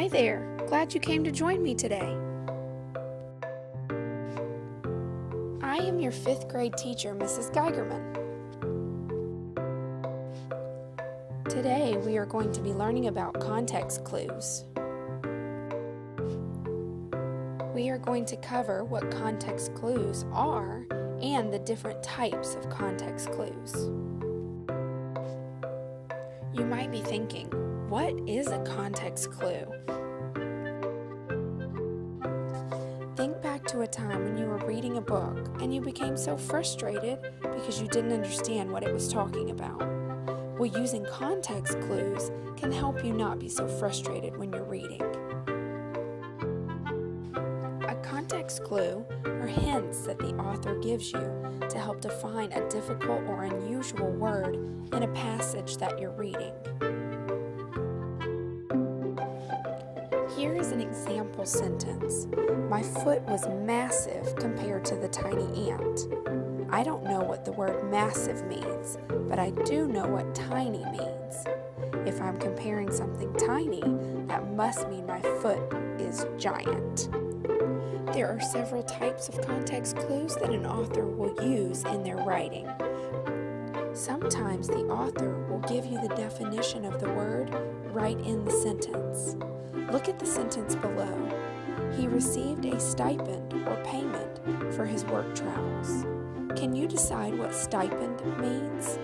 Hi there, glad you came to join me today. I am your 5th grade teacher, Mrs. Geigerman. Today we are going to be learning about context clues. We are going to cover what context clues are and the different types of context clues. You might be thinking, what is a context clue? Think back to a time when you were reading a book and you became so frustrated because you didn't understand what it was talking about. Well, using context clues can help you not be so frustrated when you're reading. A context clue are hints that the author gives you to help define a difficult or unusual word in a passage that you're reading. Here is an example sentence. My foot was massive compared to the tiny ant. I don't know what the word massive means, but I do know what tiny means. If I'm comparing something tiny, that must mean my foot is giant. There are several types of context clues that an author will use in their writing. Sometimes the author will give you the definition of the word right in the sentence. Look at the sentence below. He received a stipend or payment for his work travels. Can you decide what stipend means?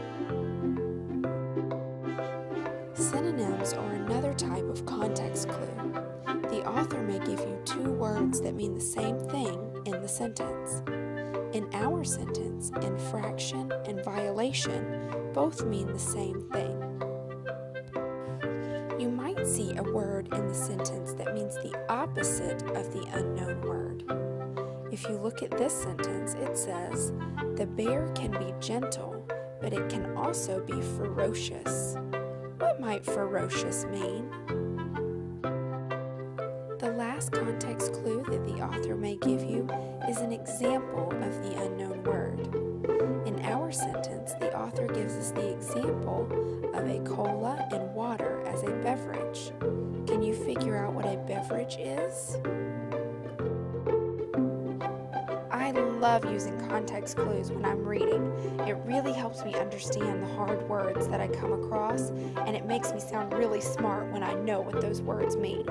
Synonyms are another type of context clue. The author may give you two words that mean the same thing in the sentence. In our sentence, infraction and violation both mean the same thing. You might see a word in the sentence that means the opposite of the unknown word. If you look at this sentence, it says, the bear can be gentle, but it can also be ferocious. What might ferocious mean? The last context clue that the author may give you is an example of the unknown word. In our sentence, the author gives us the example of a cola and water as a beverage. Can you figure out what a beverage is? I love using context clues when I'm reading. It really helps me understand the hard words that I come across, and it makes me sound really smart when I know what those words mean.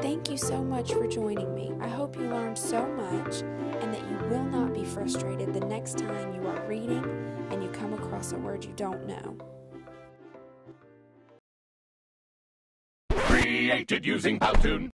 Thank you so much for joining me. I hope you learned so much and that you will not be frustrated the next time you are reading and you come across a word you don't know. Created using Powtoon.